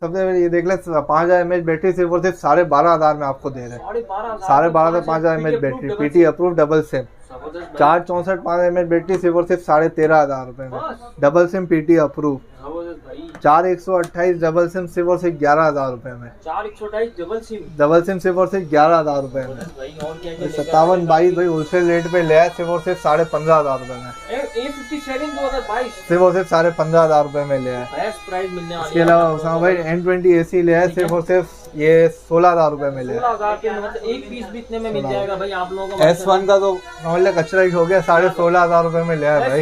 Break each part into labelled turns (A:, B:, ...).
A: सबसे पहले ये देख ले 5000 mAh बैटरी सिर्फ और सिर्फ 12,500 में आपको दे रहे हैं। 12,500 से 5000 mAh battery PT approve double SIM. 464 500 mAh battery सिर्फ और सिर्फ 13,500 रुपए में double SIM PT approve. 4128 double SIM सिर्फ और सिर्फ 11,000 रुपए में।
B: 4128
A: डबल सिम सिर्फ और सिर्फ 11,000 रुपए में। 5722 भाई होलसेल रेट पे ले आए सिर्फ और सिर्फ 15,500 रुपए में।
B: A57 2022
A: सिर्फ और सिर्फ 15,500 रुपए में ले आए।
B: बेस्ट प्राइस मिलने वाली है।
A: इसके अलावा उसामा भाई N20 AC ले आए सिर्फ और सिर्फ ये 16,000 रुपए में ले आए।
B: 16,000 के मतलब एक पीस भी इतने में मिल जाएगा भाई आप लोगों को।
A: S1 का तो समझ ले कचरा ही हो गया, 16,500 रुपए में ले आए भाई।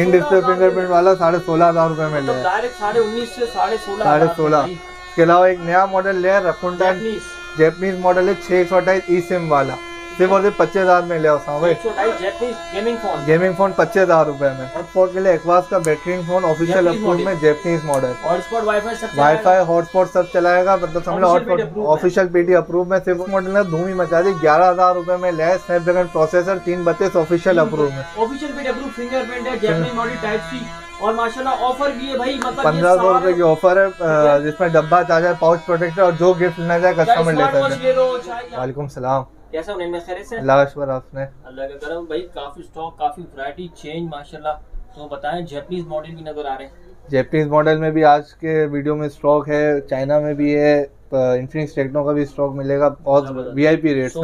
A: इन डिस्प्ले फिंगरप्रिंट वाला 16,500 रुपए में ले आए।
B: डायरेक्ट 19.5 से
A: 16,500। इसके अलावा एक नया मॉडल ले आए रकुंडन जैपनीज मॉडल है 6128 ई सिम वाला सिर्फ और सिर्फ 25,000 में ले आओ भाई। गेमिंग फोन 25,000 रुपए में। हॉटस्पॉट के लिए एक्वास का बेहतरीन फोन ऑफिशियल अप्रूव में जैपनीज मॉडल। वाईफाई हॉटस्पॉट सब चलाएगा, मतलब समझ लो ऑफिशियल PT अप्रूव में। सिर्फ मॉडल ने धूम ही मचा दी। 11,000 रुपए में ले स्नैपड्रैगन प्रोसेसर 332 ऑफिशियल अप्रूव में।
B: ऑफिशियल PT अप्रूव फिंगरप्रिंट है, जैपनीज मॉडल टाइप सी और माशाल्लाह ऑफर भी है भाई। मतलब
A: 1500 रुपए की ऑफर है जिसमें डब्बा चार्जर पाउच प्रोटेक्टर और जो गिफ्ट लेना चाहे कस्टमर ले सकते हैं। वालेकुम सलाम।
B: कैसा उन्हें खैरियत से?
A: अल्लाह का शुक्र आपने।
B: अल्लाह का करम भाई। काफी स्टॉक काफी वैरायटी चेंज माशाल्लाह। तो बताएं जापानीज मॉडल भी नजर आ रहे हैं।
A: जापानीज मॉडल में भी आज के वीडियो में स्टॉक है, चाइना में भी है, इन्फिनिक्स टेक्नो का भी स्टॉक मिलेगा और VIP रेट्स में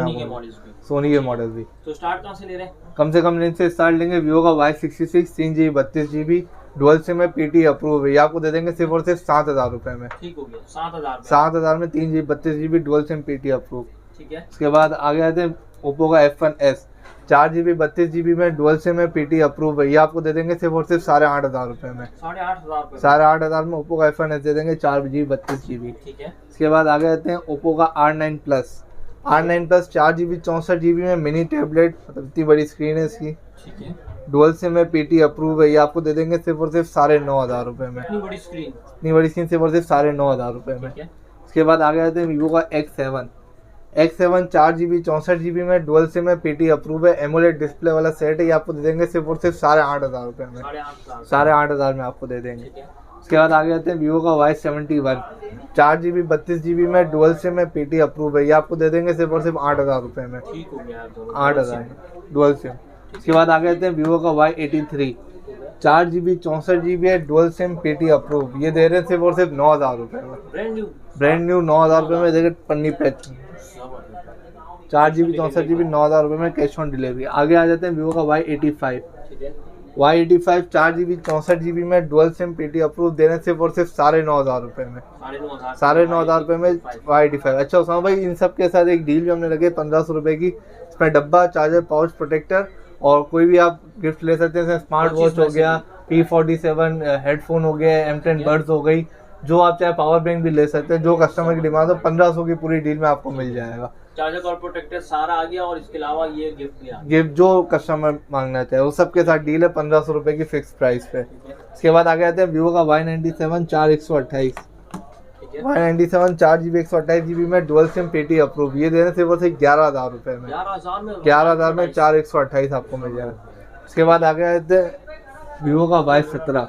A: सोनी के मॉडल भी।
B: तो स्टार्ट कहां से ले रहे हैं?
A: कम से कम रेंज से स्टार्ट लेंगे वीवो का Y66 3GB 32GB dual SIM में PT अप्रूव है। ये आपको दे देंगे सिर्फ और सिर्फ 7,000 रुपए में।
B: ठीक हो गया 7,000
A: 7,000 में 3GB 32GB dual SIM PT approve.
B: ठीक है।
A: उसके बाद आगे आते हैं ओप्पो का F1s 4GB 32GB में डुअल सिम में PT अप्रूव है। ये आपको दे देंगे सिर्फ और सिर्फ 8,500 रुपए में। 8,500 में ओप्पो का F1s दे देंगे 4GB 32GB।
B: ठीक है।
A: इसके बाद आगे आते हैं ओप्पो का R9 प्लस 4GB 64GB में मिनी टैबलेट, मतलब इतनी बड़ी स्क्रीन है इसकी।
B: ठीक है।
A: डुअल सिम में PT अप्रूव है। ये आपको दे देंगे सिर्फ और सिर्फ 9,500 रुपए में।
B: इतनी बड़ी स्क्रीन
A: सिर्फ और सिर्फ 9,500 रुपए में। इसके बाद आगे आते हैं वीवो का X7 4GB 64GB में डुअल सिम में PT अप्रूव है। एमोलेड डिस्प्ले वाला सेट है। ये आपको दे देंगे सिर्फ और सिर्फ 8,500 रुपए में। 8,500 में आपको दे देंगे। उसके बाद आगे आते हैं वीवो का Y71 4GB 32GB में डुअल सिम में PT अप्रूव है। ये आपको दे देंगे सिर्फ और सिर्फ 8,000 रुपए में। 8,000 डुअल सिम। इसके बाद आगे आते हैं वीवो का Y83 4GB 64GB है डुअल सिम PT अप्रूव। ये दे रहे हैं सिर्फ और सिर्फ 9,000 रुपए में। ब्रांड न्यू 9,000 रुपए में देखिए पन्नी पैक 4GB 64GB 9,000 रुपए में कैश ऑन डिलीवरी। आगे आ जाते हैं वीवो का Y85 4GB 64GB में डुअल सिम PT अप्रूव दे रहे हैं सिर्फ और सिर्फ 9,500 रुपए में। 9,500 रुपए में Y85। अच्छा उसामा भाई इन सब के साथ एक डील भी हमने लगे 1,500 रुपए की। इसमें डब्बा चार्जर पाउच प्रोटेक्टर और कोई भी आप गिफ्ट ले सकते हैं। स्मार्ट वॉच हो गया, P47 हेडफोन हो गया, M10 बड्स हो गई, जो आप चाहे पावर बैंक भी ले सकते हैं। जो कस्टमर की डिमांड हो 1,500 की पूरी डील में आपको मिल जाएगा।
B: चार्जर और प्रोटेक्टर सारा आ गया और इसके अलावा ये गिफ्ट भी आ गया।
A: गिफ्ट जो कस्टमर मांगना चाहे वो सबके साथ डील है 1,500 रुपए की फिक्स प्राइस पे। इसके बाद आगे आते हैं वीवो का Y97 4128 Y97 4GB 128GB में डुअल सिम PT अप्रूव। ये देने से वो सिर्फ 11,000 रुपए में। 11,000 में 4128 आपको मिल जाएगा। इसके बाद आगे आते हैं वीवो का Y17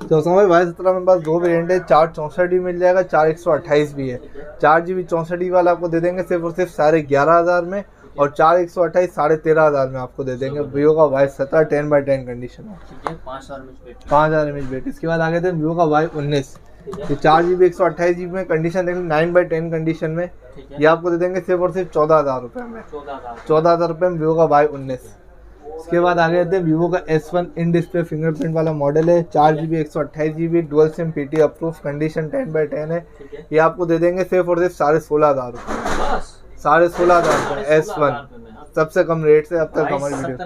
A: तो समय Y17 में पास दो वेरिएंट है। 464 मिल जाएगा, 4128 भी है। 4GB 64 वाला आपको दे देंगे सिर्फ और सिर्फ 11,500 में और 4128 13,500 में आपको दे देंगे वीवो का Y17 10/10 कंडीशन में। 5,000 mAh बैटरी। इसके बाद आगे थे वीवो का Y19 4GB 128GB में कंडीशन देख 9/10 कंडीशन में। ये आपको दे देंगे सिर्फ और सिर्फ 14,000 रुपए में। 14,000 रुपए में वीवो का Y19। इसके बाद आगे आते हैं वीवो का S1 इन डिस्प्ले फिंगरप्रिंट वाला मॉडल है। 4GB 128GB dual SIM PT approve condition 10/10 है। ये आपको दे देंगे सिर्फ और सिर्फ 16,500 रुपए। 16,500 S1 सबसे कम रेट से अब तक हमारी वीडियो।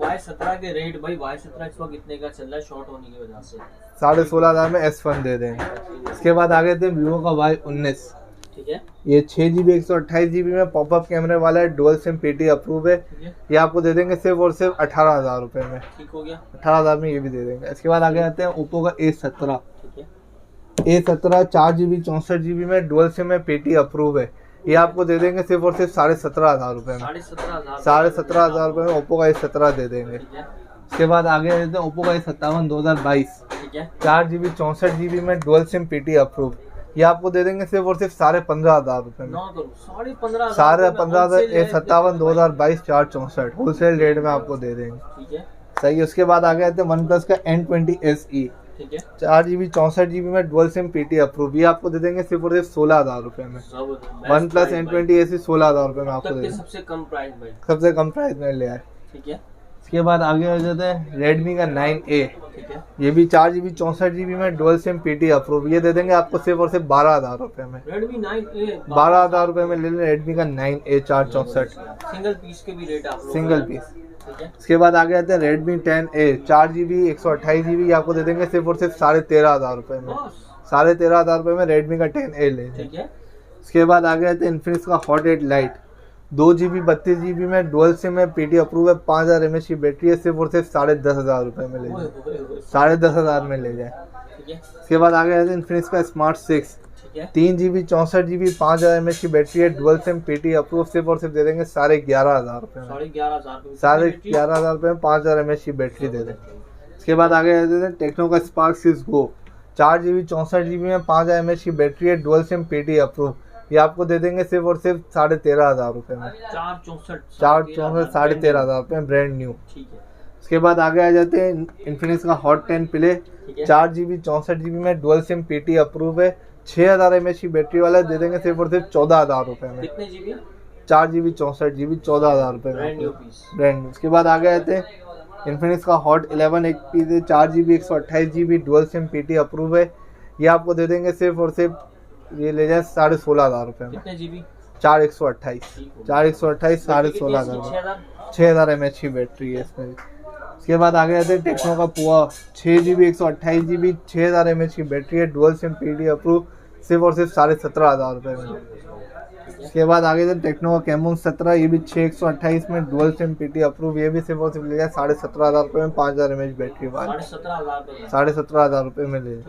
B: Y17 के रेट भाई Y17 इस वक्त इतने का चल रहा है शॉर्ट होने की वजह से।
A: 16,500 में S1 दे देंगे। इसके बाद आगे थे वीवो का Y19
B: ठीक है।
A: ये 6GB 128GB में पॉपअप कैमरे वाला है, डुअल सिम PT अप्रूव है। ये आपको दे देंगे सिर्फ और सिर्फ 18,000 रुपए में।
B: ठीक हो गया।
A: 18,000 में ये भी दे देंगे। इसके बाद आगे आते हैं ओप्पो का A17 A17 4GB 64GB में डुअल सिम में PT अप्रूव है। ये आपको दे देंगे सिर्फ और सिर्फ 17,500 रुपए में।
B: 17,500
A: 17,500 रुपए में ओप्पो का A17 दे देंगे। उसके बाद आगे देते हैं ओप्पो का A57 2022,
B: ठीक है
A: 4GB 64GB में डुअल सिम PT अप्रूव। ये आपको दे देंगे सिर्फ और सिर्फ 15,500 रुपए में। 15,500 A57 2022 464 होलसेल रेट में आपको दे देंगे।
B: ठीक है
A: सही है। उसके बाद आगे आते हैं वन प्लस का N20 SE,
B: ठीक है
A: 4GB 64GB में डुअल सिम PT अप्रूव। ये आपको दे देंगे सिर्फ और सिर्फ 16,000 रुपए में। वन प्लस N20 SE 16,000 रुपए में आपको दे देंगे।
B: सबसे कम प्राइस भाई,
A: सबसे कम प्राइस में ले आए।
B: ठीक है
A: इसके बाद आगे आ जाते हैं रेडमी का 9A,
B: ठीक है
A: ये भी 4GB 64GB में डुअल सिम PT अप्रूव। ये दे देंगे आपको सिर्फ और सिर्फ 12,000 रुपए में।
B: रेडमी 9A
A: 12,000 रुपए में ले लें रेडमी का 9A 464
B: सिंगल पीस के भी रेट आप लोग
A: सिंगल पीस।
B: ठीक है
A: इसके बाद आगे आते हैं रेडमी 10A 4GB 128GB, आपको दे देंगे सिर्फ और सिर्फ 13,500 रुपए में।
B: बस
A: 13,500 रुपए में रेडमी का 10A ले लें।
B: ठीक है
A: इसके बाद आगे आते हैं इन्फिनिक्स का हॉट 8 लाइट 2GB 32GB में डुअल सिम में PT अप्रूव है, 5000 mAh की बैटरी है, सिर्फ और सिर्फ 10,500 रुपए में ले जाए। 10,500 में ले जाए।
B: ठीक है
A: इसके बाद आगे आते हैं इन्फिनिक्स का स्मार्ट 6
B: ठीक है
A: 3GB 64GB 5000 mAh की बैटरी है, डुअल सिम PT अप्रूव, सिर्फ और सिर्फ दे देंगे 11,500 रुपए में। 11,500 रुपए में 5000 mAh की बैटरी दे दें। इसके बाद आगे आते हैं टेक्नो का स्पार्क 6 गो 4GB 64GB में 5000 mAh की बैटरी है, डुअल सिम PT अप्रूव। ये आपको दे देंगे सिर्फ और सिर्फ 13,500 रुपए में। 464 13,500 रुपए में ब्रांड न्यू।
B: ठीक है
A: उसके बाद आगे आ जाते हैं इन्फिनिक्स का हॉट 10 प्ले
B: ठीक है
A: 4GB 64GB में डुअल सिम PT अप्रूव है, 6000 mAh की बैटरी वाला दे देंगे सिर्फ और सिर्फ 14,000 रुपए में।
B: कितने जीबी
A: 4GB 64GB 14,000 रुपए
B: ब्रांड न्यू
A: में
B: पीस।
A: Brand new. उसके बाद आगे आते हैं इन्फिनिक्स का हॉट 11 एक पीस है, 4GB 128GB dual SIM PT approve है। ये आपको दे देंगे सिर्फ और सिर्फ ये ले जाए 16,500 रुपए में।
B: कितने जीबी
A: 4,128 16,500 6,000 mAh की बैटरी है इसमें। उसके बाद आगे आते हैं टेक्नो का पुआ 6GB 128GB 6,000 mAh की बैटरी है, डुअल सिम PT अप्रूव, सिर्फ और सिर्फ 17,500 रुपए में। इसके बाद आगे आते हैं टेक्नो का कैमून 17, ये भी 6/128 में डुअल सिम PT अप्रूव, ये भी सिर्फ और सिर्फ ले जाए 17,500 रुपए में, 5000 mAh बैटरी वाला 17,500 रुपए में ले जाए।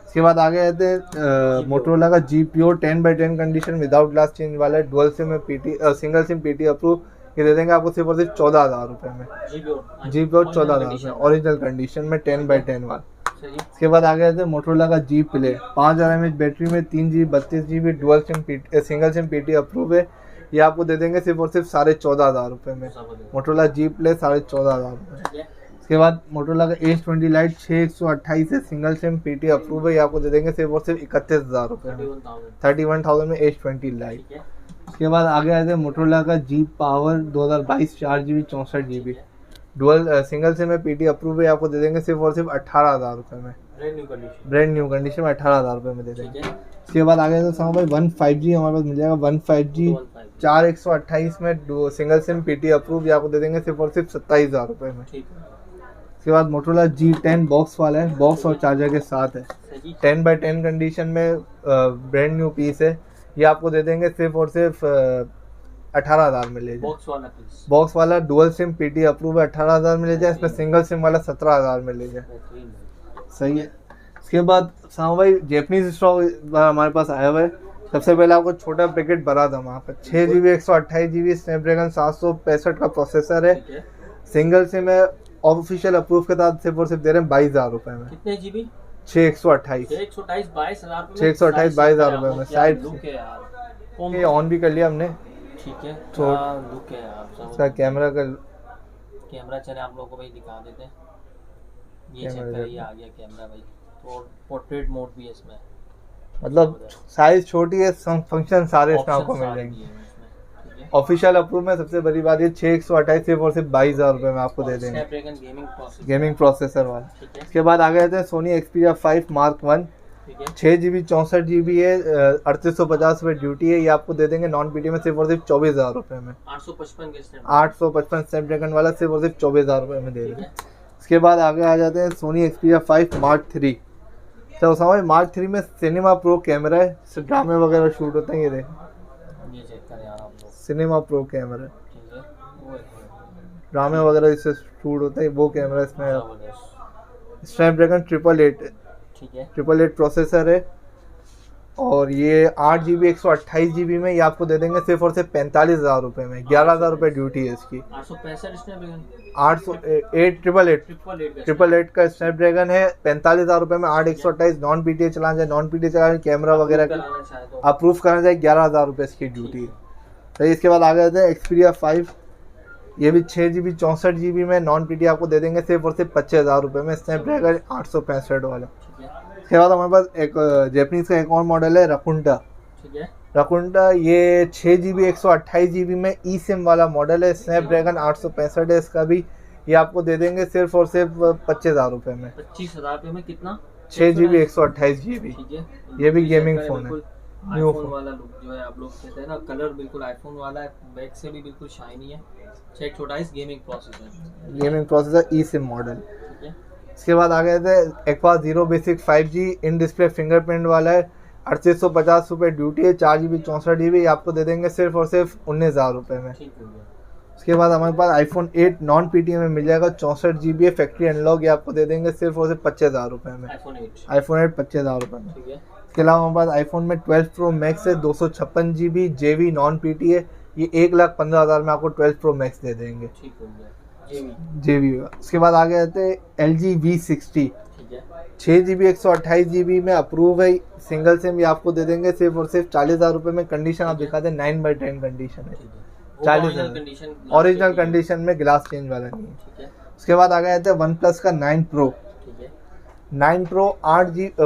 A: इसके बाद आगे आते हैं मोटरोला का G Pure 10/10 condition without glass change वाला है, डुअल सिम में PT single SIM PT approve. ये दे देंगे आपको सिर्फ और सिर्फ 14,000 रुपए में। G Pure 14,000 ओरिजिनल कंडीशन में 10/10 वाला। इसके बाद आगे आते हैं मोटरोला का G Play 5000 mAh बैटरी में 3GB 32GB dual SIM single SIM PT approve है। ये आपको दे देंगे सिर्फ और सिर्फ 14,500 रुपए में। मोटरोला G Play 14,500 रुपए। इसके बाद मोटरोला का H20 लाइट 6/128 है, सिंगल सिम PT अप्रूव है। ये आपको दे देंगे सिर्फ और सिर्फ 31,000 रुपए में। 31,000 में H20 लाइट। उसके बाद आगे आते हैं मोटरोला का G Power 2022 4GB 64GB dual single SIM में PT अप्रूव है। आपको दे देंगे सिर्फ और सिर्फ 18,000 रुपए में। ब्रांड न्यू कंडीशन में 18,000 रुपए में दे देंगे। इसके बाद आगे तो समझ भाई 15G हमारे पास मिल जाएगा 15G 4/128 में सिंगल सिम PT अप्रूव। ये आपको दे देंगे सिर्फ और सिर्फ 27,000 रुपए में। इसके बाद मोटरोला G10 बॉक्स वाला है, बॉक्स और चार्जर के साथ है, 10/10 कंडीशन में ब्रांड न्यू पीस है। ये आपको दे देंगे सिर्फ और सिर्फ 18,000 में ले जाए। बॉक्स वाला डुअल सिम PT अप्रूव है, 18,000 में ले जाए। इसमें सिंगल सिम वाला 17,000 में ले जाए। सही है। इसके बाद साहब भाई जैपनीज स्टॉक हमारे पास आया हुआ है। सबसे पहले आपको छोटा पैकेट भरा था वहाँ पर 6GB 128GB स्नैपड्रैगन 765 का प्रोसेसर है, सिंगल सिम है, ऑफिशियल अप्रूव के साथ सिर्फ और सिर्फ दे रहे हैं 22,000 रुपए में।
B: कितने जीबी
A: 6/128 22,000 रुपए में। साइड ये ऑन भी कर लिया हमने।
B: ठीक है
A: तो
B: लुक है यार
A: इसका कैमरा
B: चले आप लोगों को भाई दिखा देते हैं। ये चेक
A: कैमरा
B: करिए आ गया कैमरा भाई, तो पोर्ट्रेट मोड भी है इसमें,
A: मतलब साइज छोटी है, फंक्शन सारे इसमें आपको मिल
B: ऑप्शन सारे
A: जाएंगे।
B: दिए हैं इसमें।
A: ऑफिशियल अप्रूव में सबसे बड़ी बात ये 6/128 सिर्फ और सिर्फ 22,000 रुपए में आपको दे देंगे,
B: स्नैपड्रैगन
A: गेमिंग प्रोसेसर वाला।
B: ठीक है
A: इसके बाद आगे आते हैं सोनी Xperia 5 Mark 1
B: ठीक है
A: 6GB 64GB है, 3850 रुपये ड्यूटी है। ये आपको दे देंगे नॉन PT में सिर्फ और सिर्फ 24,000 रुपए में। 855 स्नैपड्रैगन वाला सिर्फ और सिर्फ 24,000 रुपए में दे देंगे। इसके बाद आगे आ जाते हैं सोनी Xperia 5 Mark 3। तो समझ Mark 3 में सिनेमा प्रो कैमरा है, ड्रामे वगैरह शूट होते हैं। ये देख
B: ये चेक करें यार आप लोग।
A: सिनेमा प्रो कैमरा,
B: ठीक है वो है
A: ड्रामे वगैरह इससे शूट होते हैं, वो कैमरा इसमें।
B: जबरदस्त।
A: स्नैपड्रैगन 888
B: ठीक है
A: 888 प्रोसेसर है, और ये 8 GB 128 GB में ये आपको दे देंगे सिर्फ और सिर्फ 45,000 रुपये में। 11,000 रुपये ड्यूटी है इसकी।
B: 865 स्नैपड्रैगन
A: 888 का स्नैपड्रैगन है। 45,000 रुपये में 8/128 नॉन PTA चलाना चाहे नॉन PTA चलाना, कैमरा वगैरह
B: तो
A: अप्रूव करना चाहिए। 11,000 रुपये इसकी ड्यूटी है। तो इसके बाद आगे जाते हैं Xperia 5। ये भी 6 GB 64 GB में नॉन PTA आपको दे देंगे सिर्फ और सिर्फ 25,000 रुपये में, स्नैपड्रैगन 865 वाला। इसके बाद हमारे पास एक जैपनीज का एक और मॉडल है रकुंडा।
B: ठीक है,
A: रकुंडा ये 6 GB 128 GB में ई सिम वाला मॉडल है। स्नैपड्रैगन 865 है इसका भी। ये आपको दे देंगे सिर्फ और सिर्फ 25,000 रुपये में।
B: 25,000 रुपये में कितना?
A: 6 GB 128 GB।
B: ठीक है,
A: ये भी गेमिंग फोन है। न्यू
B: आईफोन
A: फोन
B: वाला लुक जो है आप लोग कहते हैं ना, कलर बिल्कुल आईफोन वाला है, बैक से भी बिल्कुल शाइनी है। 128 गेमिंग प्रोसेसर
A: ई सिम मॉडल।
B: ठीक है,
A: इसके बाद आ गए थे aqua 0 basic 5G in display fingerprint वाला है। 3850 रुपये ड्यूटी है। 4 GB 64 GB आपको दे देंगे सिर्फ और सिर्फ 19,000 रुपये में।
B: ठीक हो गया।
A: उसके बाद हमारे पास iPhone 8 नॉन PTA में मिल जाएगा। 64 GB है, फैक्ट्री अनलॉक। ये आपको दे देंगे सिर्फ और सिर्फ 25,000 रुपये में।
B: iPhone 8
A: iPhone 8 25,000 रुपये में।
B: ठीक है,
A: इसके अलावा हमारे पास iPhone में 12 Pro Max है। 256 GB JV नॉन PTA। ये 1,15,000 में आपको 12 Pro Max दे देंगे
B: ठीक हो गया। जेवी
A: JV। उसके बाद आगे आते हैं LG V60।
B: ठीक है,
A: 6 GB 128 GB में अप्रूव है। सिंगल सिम ये आपको दे देंगे सिर्फ और सिर्फ 40,000 रुपये में। कंडीशन आप दिखाते हैं 9/10 कंडीशन है।
B: ठीक है,
A: 40,000
B: कंडीशन
A: ओरिजिनल कंडीशन में, ग्लास चेंज वाला नहीं है।
B: ठीक है,
A: उसके बाद आ गए थे OnePlus का 9 Pro।
B: ठीक है,
A: 9 Pro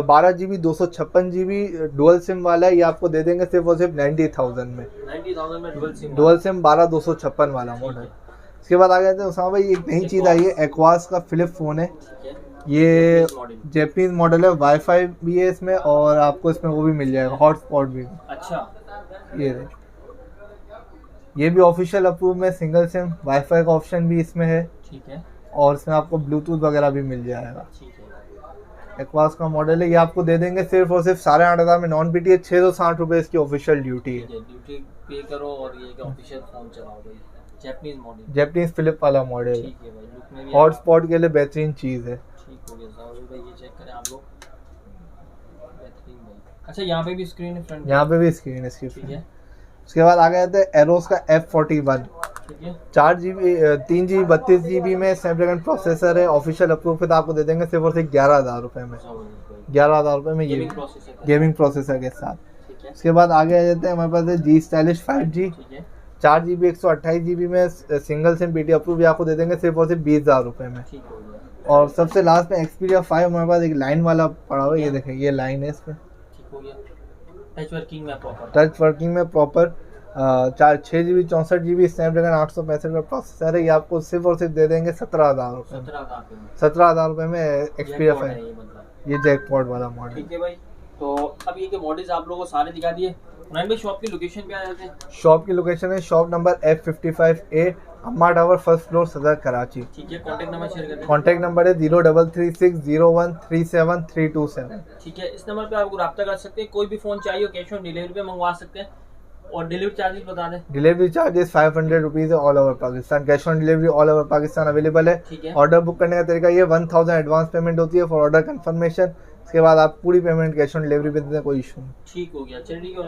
A: 12 GB 256 GB dual SIM वाला है। ये आपको दे देंगे सिर्फ और सिर्फ 90,000 में।
B: 90,000 में
A: डुअल सिम 12/256 वाला मॉडल। इसके बाद आ गए थे उसामा भाई एक नई चीज़ आई है, एक्वास का फ्लिप फ़ोन है।
B: ठीक है,
A: ये
B: मॉडल
A: जैपनीज मॉडल है। वाईफाई भी है इसमें और आपको इसमें वो भी मिल जाएगा, हॉटस्पॉट भी।
B: अच्छा,
A: ये भी ऑफिशियल अप्रूव में सिंगल सिम, वाईफाई का ऑप्शन भी इसमें है।
B: ठीक है,
A: और इसमें आपको ब्लूटूथ वगैरह भी मिल जाएगा।
B: ठीक है,
A: एक्वास का मॉडल है। ये आपको दे देंगे सिर्फ और सिर्फ 8,500 में नॉन PTA। 660 रुपये इसकी ऑफिशियल ड्यूटी है।
B: ड्यूटी पे करो और ये ऑफिशियल फोन चलाओ भाई। जैपनीज मॉडल,
A: जैपनीज फ्लिप वाला मॉडल है।
B: ठीक है भाई, लुक में भी
A: हॉटस्पॉट के लिए बेहतरीन चीज़ है।
B: ठीक हो गया साहब भाई, ये चेक करें आप लोग, बेहतरीन भाई। अच्छा, यहाँ पे भी स्क्रीन है फ्रंट,
A: यहाँ पे भी स्क्रीन है इसकी।
B: ठीक है,
A: उसके बाद आ गए थे एरोस का F41।
B: ठीक है,
A: 3 GB 32 GB में स्नैपड्रैगन प्रोसेसर है। ऑफिशियल अप्रूव पे तो आपको दे देंगे सिर्फ और सिर्फ 11,000 रुपये में। 11,000 रुपये में ये गेमिंग प्रोसेसर के साथ।
B: ठीक है,
A: उसके बाद आगे आ जाते हैं हमारे पास है G Stylish 5G।
B: ठीक है,
A: 4 GB 128 GB में सिंगल सिम PTA अप्रूव। आपको दे देंगे सिर्फ और सिर्फ 20,000 रुपये में।
B: ठीक हो गया।
A: और सबसे लास्ट में Xperia 5 हमारे पास एक लाइन वाला पड़ा हुआ है। ये देखें, ये लाइन है इसमें।
B: ठीक हो गया, टच वर्किंग में प्रॉपर,
A: टच वर्किंग में प्रॉपर। 6 GB 64 GB स्नैपड्रैगन 865 का प्रोसेसर है। ये आपको सिर्फ और सिर्फ दे देंगे 17,000 रुपये में। 17,000 रुपये में Xperia 5, ये जैकपॉट वाला मॉडल।
B: ठीक है भाई, तो अब ये के मॉडल्स आप लोगों को सारे दिखा दिए। उन्होंने भाई शॉप की लोकेशन पे आ जाते हैं।
A: शॉप की लोकेशन है शॉप नंबर F55A, अम्मा टावर, फर्स्ट फ्लोर, सदर, कराची।
B: ठीक है, कॉन्टैक्ट नंबर शेयर कर दें।
A: कॉन्टैक्ट नंबर है 03360137
B: ठीक है, इस नंबर पे आपको रब्ता कर सकते हैं। कोई भी फोन चाहिए कैश ऑन डिलीवरी पे मंगवा सकते हैं। और डिलीवरी चार्जेस बता दें।
A: डिलीवरी चार्जेस 500 रुपीज़ है all over Pakistan. Cash on delivery all over Pakistan available है।
B: ठीक है,
A: ऑर्डर बुक करने का तरीका ये 1000 एडवांस पेमेंट होती है फॉर ऑर्डर कंफर्मेशन। उसके बाद आप पूरी पेमेंट कैश ऑन डिलीवरी पे देते हैं, कोई इशू नहीं।
B: ठीक हो गया, चलिए ठीक है।